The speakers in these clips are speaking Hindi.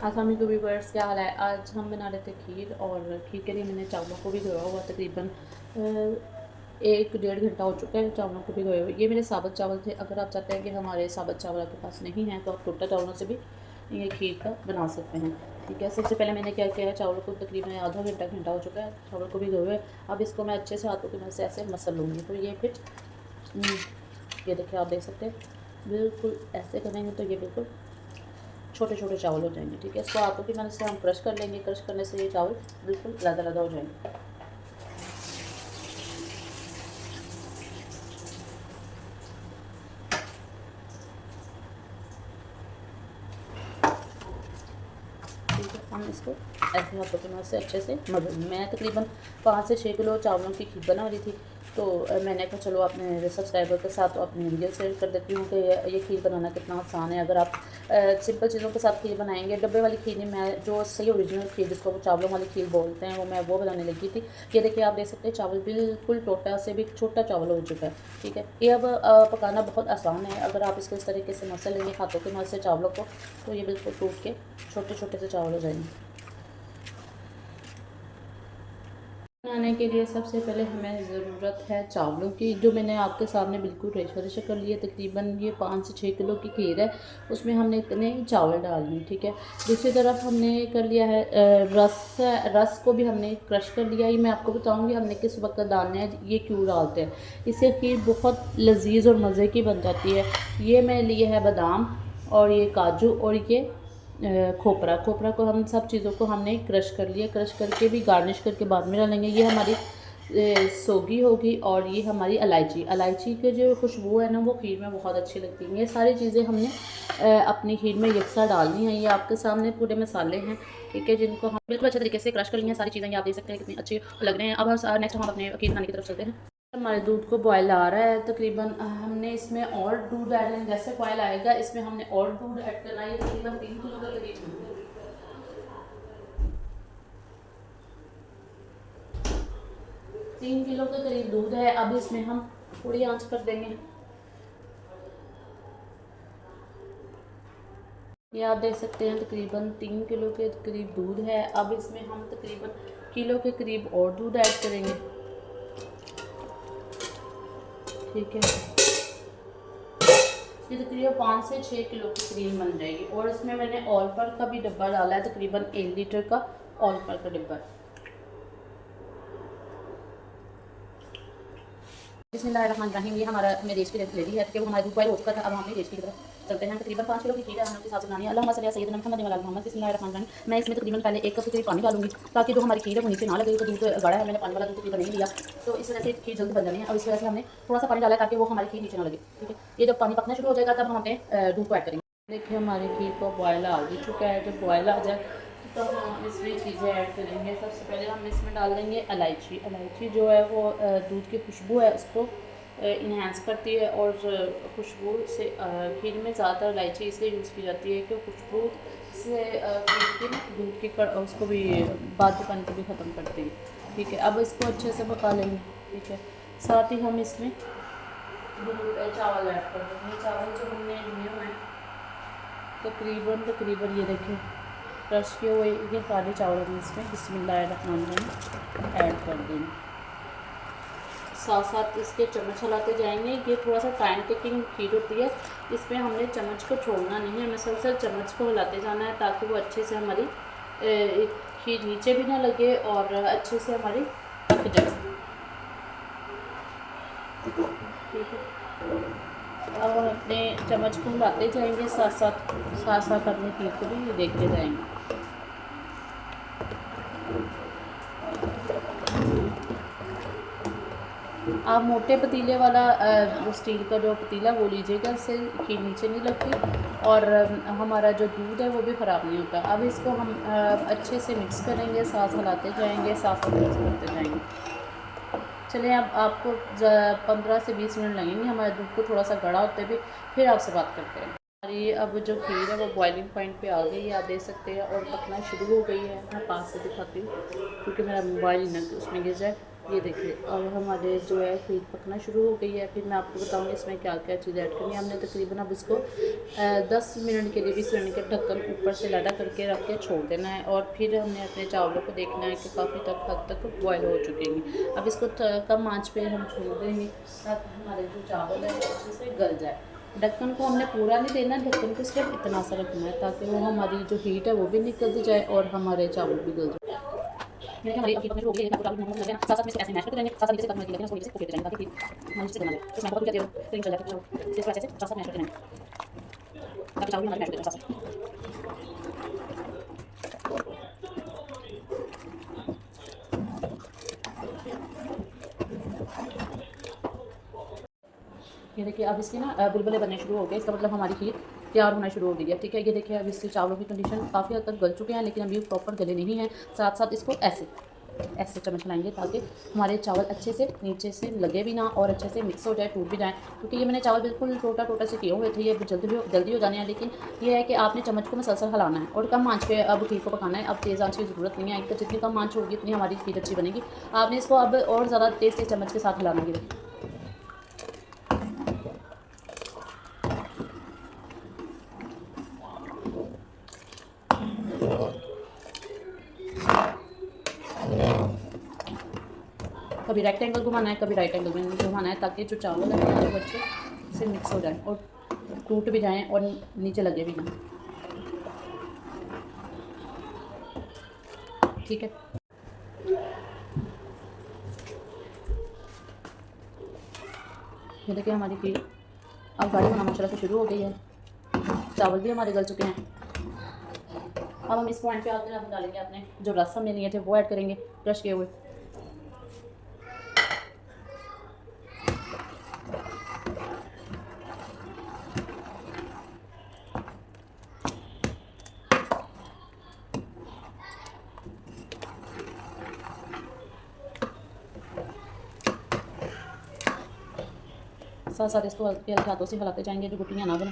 आसामी को व्यूअर्स, क्या हाल है। आज हम बना रहे थे खीर, और खीर के लिए मैंने चावलों को भी भिगोया हुआ तकरीबन 1-1.5 घंटा हो चुका है चावलों को भिगोए हुए। ये मेरे साबुत चावल थे। अगर आप चाहते हैं कि हमारे साबुत चावल आपके पास नहीं है तो आप टोटा चावलों से भी ये खीर का बना सकते हैं। ठीक है, सबसे पहले मैंने क्या किया है, चावलों को तकरीबन आधा घंटा हो चुका है चावलों को भिगोए हुए। अब इसको मैं अच्छे से हाथों की मदद से ऐसे मसल लूँगी। तो ये फिर ये देखिए, आप देख सकते हैं बिल्कुल ऐसे करेंगे तो ये बिल्कुल छोटे छोटे चावल हो जाएंगे। ठीक है, इसको हाथों की मदद से हम क्रश कर लेंगे। क्रश करने से ये चावल बिल्कुल लदा हो जाएंगे। ठीक है, हम इसको ऐसे हाथों की मदद से अच्छे से मैं तकरीबन 5 से 6 किलो चावलों की खीर बना रही थी। तो मैंने कहा चलो अपने सब्सक्राइबर के साथ अपनी वीडियो शेयर कर देती हूँ कि ये खीर बनाना कितना आसान है। अगर आप सिंपल चीज़ों के साथ खीर बनाएंगे, डब्बे वाली खीर नहीं, मैं जो सही ओरिजिनल खीर जिसको वो चावलों वाली खीर बोलते हैं वो बनाने लगी थी। ये देखिए, आप देख सकते हैं चावल बिल्कुल टोटा से भी छोटा चावल हो चुका है। ठीक है, ये अब पकाना बहुत आसान है। अगर आप इसको इस तरीके से मसल लेंगे हाथों की मदद से चावलों को, तो ये बिल्कुल टूट के छोटे छोटे से चावल हो जाएंगे। बनाने के लिए सबसे पहले हमें ज़रूरत है चावलों की, जो मैंने आपके सामने बिल्कुल रेशा रेशा कर लिए। तकरीबन ये 5 से 6 किलो की खीर है, उसमें हमने इतने चावल डाल लिए। ठीक है, दूसरी तरफ हमने कर लिया है रस को भी हमने क्रश कर लिया। ये मैं आपको बताऊंगी हमने किस वक्त डालना है, ये क्यों डालते हैं। इससे खीर बहुत लजीज और मज़े की बन जाती है। ये मैं लिए है बादाम, और ये काजू, और ये खोपरा को हम सब चीज़ों को हमने क्रश कर लिया। क्रश करके भी गार्निश करके बाद में डालेंगे। ये हमारी सोगी होगी, और ये हमारी इलायची की जो खुशबू है ना, वो खीर में बहुत अच्छी लगती है। ये सारी चीज़ें हमने अपनी खीर में यकसा डालनी है। ये आपके सामने पूरे मसाले हैं, ठीक है, जिनको हम बिल्कुल अच्छे तरीके से क्रश कर लिए हैं। सारी चीज़ें ये आप देख सकते हैं कितनी अच्छी लग रहे हैं। अब हम नेक्स्ट हम अपने खीर बनाने की तरफ चलते हैं। हमारे दूध को बॉयल आ रहा है, तकरीबन हमने इसमें और दूध ऐड करना। जैसे बॉयल आएगा इसमें हमने और दूध ऐड करना है। ये तकरीबन 3 किलो का करीब दूध है। 3 किलो के करीब दूध है। अब इसमें हम थोड़ी आंच कर देंगे। ये आप देख सकते हैं तकरीबन 3 किलो के करीब दूध है। अब इसमें हम तकरीबन किलो के करीब और दूध ऐड करेंगे। ठीक है, ये तकरीबन 5 से 6 किलो की क्रीम बन जाएगी। और इसमें मैंने ऑल पर का भी डब्बा डाला है, तकरीबन 1 लीटर का ऑल पर का डिब्बा। बिस्मिल्लाहिर्रहमानिर्रहीम। ये हमारा हमें रेसिपी रेडी है, क्योंकि वो हमारा दूध बॉयल हो चुका था। अब हम रेसिपी की तरफ चलते हैं। तकरीबन 5 किलो की खीर है, हमें उसके हिसाब से बनानी है। अल्लाहुम्मा सल्ली अला सय्यिदना मुहम्मद व अला आलि मुहम्मद। बिस्मिल्लाहिर्रहमानिर्रहीम। मैं इसमें तकरीबन पहले 1 कप के करीब पानी डालूंगी, ताकि जो हमारी खीर है वो नीचे ना लगे। तो दूध गाढ़ा है, मैंने पानी वाला दूध तकरीबन नहीं लिया, तो इस वजह से खीर जल्दी बन जानी है। और इस वजह से हमने थोड़ा सा पानी डाला है, ताकि वो हमारी खीर नीचे ना लगे। ठीक है, ये जब पानी पकना शुरू हो जाएगा तब हम अपने दूध को ऐड करेंगे। देखिए, हमारी खीर को बॉयल आ भी चुका है। जब बॉयल आ जाए तो हम इसमें चीज़ें ऐड करेंगे। सबसे पहले हम इसमें डाल देंगे इलायची। इलायची जो है वो दूध की खुशबू है उसको इन्हेंस करती है। और खुशबू से खीर में ज़्यादातर इलायची इसलिए यूज़ की जाती है कि खुशबू से खीर की दूध की उसको भी बादीपन को भी ख़त्म करती है। ठीक है, अब इसको अच्छे से पका लेंगे। ठीक है, साथ ही हम इसमें चावल ऐड कर देंगे। चावल जो हमने लिए हुए हैं तकरीबन ये देखिए क्रश किए हुए, ये सारे चावल हम इसमें बिस्मिल्लाहिर्रहमानिर्रहीम ऐड कर देंगे। साथ साथ इसके चम्मच हिलाते जाएंगे। ये थोड़ा सा टाइम टेकिंग खीर होती है, इसमें हमने चम्मच को छोड़ना नहीं है, मुसलसल चम्मच को हिलाते जाना है, ताकि वो अच्छे से हमारी खीर नीचे भी ना लगे और अच्छे से हमारी पक जाए। ठीक है, अब हम अपने चम्मच को हिलाते जाएंगे, साथ साथ अपनी खीर को भी देखते जाएंगे। आप मोटे पतीले वाला स्टील का जो पतीला वो लीजिएगा, इससे खीर नीचे नहीं लगती और हमारा जो दूध है वो भी ख़राब नहीं होता। अब इसको हम अच्छे से मिक्स करेंगे, साथ हिलाते जाएंगे, साथ मिक्स करते जाएंगे। चलिए, अब आपको 15 से 20 मिनट लगेंगे हमारे दूध को थोड़ा सा गाढ़ा होते भी, फिर आपसे बात करते हैं। हमारी अब जो खीर है वो बॉइलिंग पॉइंट पे आ गई है, आप देख सकते हैं, और पकना शुरू हो गई है। मैं पास से दिखाती हूँ क्योंकि मेरा मोबाइल न उसमें गिर जाए। ये देखिए अब हमारे जो है खीर पकना शुरू हो गई है। फिर मैं आपको बताऊंगी इसमें क्या क्या चीज़ ऐड करनी है। हमने तकरीबन अब इसको 10 मिनट के लिए 20 मिनट के ढक्कन ऊपर से लड़ा करके रख के छोड़ देना है। और फिर हमने अपने चावलों को देखना है कि काफ़ी हद तक बॉयल हो चुके हैं। अब इसको कम आंच पे हम छोड़ देंगे ताकि हमारे जो चावल है अच्छे से गल जाए। ढक्कन को हमने पूरा नहीं देना, ढक्कन को सिर्फ इतना सा रखना है ताकि वो हमारी जो हीट है वो भी निकल जाए और हमारे चावल भी गल जाए। ये हमारी अभी हो गई है, साथ-साथ में इसको ऐसे मैश करते रहेंगे, साथ-साथ नीचे से कम लेकिन उसको नीचे से कुक करते रहेंगे ताकि हमारी नीचे से बना रहे। तो मैं बहुत कहती हूँ क्रीम चल जाए तो इसको ऐसे साथ-साथ मैश करते रहेंगे ताकि चावल भी हमारे मैश हो जाए साथ-साथ। ये देखिए अब इसके ना बुलबुले बनने शुरू हो गए। इसका मतलब हमारी खीर तैयार होना शुरू हो गई है। ठीक है, ये देखिए अब इससे चावलों की कंडीशन काफ़ी हद तक गल चुके हैं लेकिन अभी प्रॉपर गले नहीं हैं। साथ साथ इसको ऐसे ऐसे चम्मच लाएंगे ताकि हमारे चावल अच्छे से नीचे से लगे भी ना और अच्छे से मिक्स हो जाए, टूट भी जाए। क्योंकि ये मैंने चावल बिल्कुल टोटा टोटा से किए हुए थे, ये जल्दी हो जाने हैं। लेकिन ये है कि आपने चम्मच को मसलसल हिलाना है और कम आंच पे अब खीर को पकाना है। अब तेज़ आंच की ज़रूरत नहीं है, एक जितनी कम आंच होगी उतनी हमारी खीर अच्छी बनेगी। आपने इसको अब और ज़्यादा तेज़ से चम्मच के साथ हिलाना है। कभी रेक्टेंगल घुमाना है, कभी राइट एंगल में घुमाना है ताकि जो चावल है वो अच्छे से मिक्स हो जाए और टूट भी जाएं और नीचे लगे भी ना। ठीक है, ये देखिए हमारी खीर अब गाढ़ी होना माशाल्लाह से शुरू हो गई है। चावल भी हमारे गल चुके हैं। अब हम इस पॉइंट पे आते हैं, हम डालेंगे अपने जो रस हमने लिए थे वो ऐड करेंगे, क्रश किए हुए। साथ साथ इसको हल्के हल्के हाथों से हिलाते जाएंगे जो गुठलियाँ ना बने।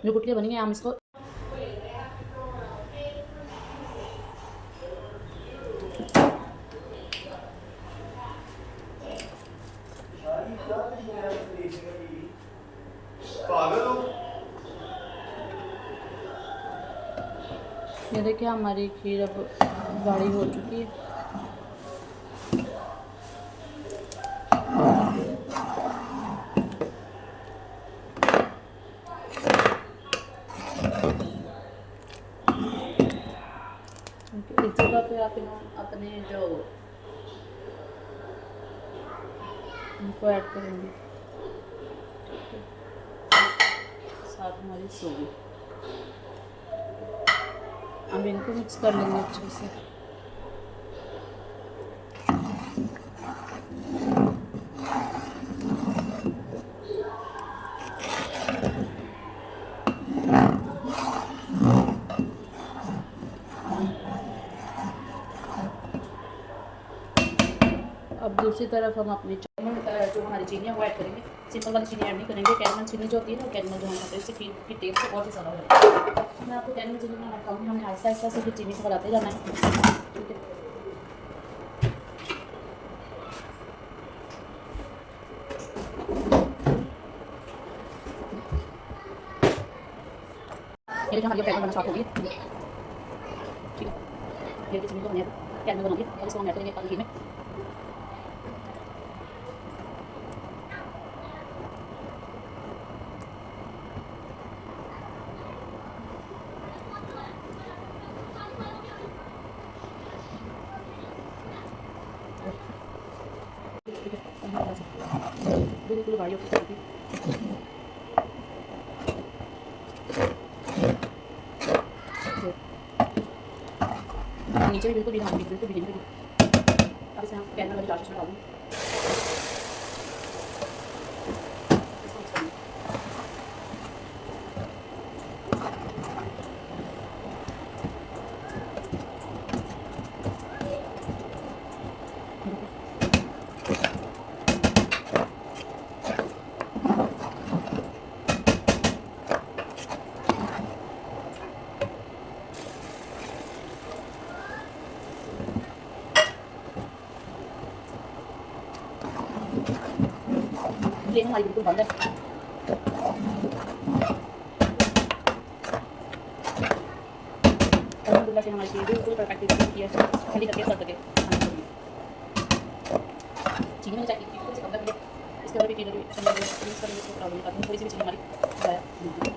जो गुठलियाँ बनी हैं हम इसको ये देखिए हमारी खीर अब गाढ़ी हो चुकी है। इस जगह पे आप अपने जो इनको ऐड करेंगे, साथ हमारी सोगी। अब इनको मिक्स कर लेंगे अच्छे से। अब दूसरी तरफ हम अपनी जो हमारी चीनी है वो ऐड करेंगे। सिंपल वाली चीनी ऐड नहीं करेंगे, कैरमल चीनी जो होती है ना, कैरमल जो हम खाते हैं इससे खीर की टेस्ट बहुत ही ज़्यादा हो जाती है। मैं आपको कैरमल चीनी में बताऊँगी, हमने आहिस्ता आहिस्ता से फिर चीनी को बढ़ाते जाना है। ठीक है, ये जो हमारी कैरमल बनना स्टार्ट होगी। ठीक है, ये चीनी को हमने कैरमल बनाएंगे और इसको हम ऐड करेंगे घी में। बिल्कुल गाढ़ी होती है। नीचे भी बिल्कुल भी नहीं, बिल्कुल भी नहीं। अब इसमें हम कैरमल वाली चाशनी डाल दूँ। फ्लेम हमारी बिल्कुल बंद है। अलहमदुलिल्लाह से हमारी चीज़ बिल्कुल परफेक्ट तरीके की है, ठंडी करके सर्व करके खाना चाहिए। चीनी मैंने चाहिए थोड़ी सी कम रखी है, इसके बाद भी चीज़ें भी अच्छा लगे तो इसका भी इसको प्रॉब्लम निकालती हूँ, थोड़ी सी भी चीज़ हमारी ज़ाया नहीं होती।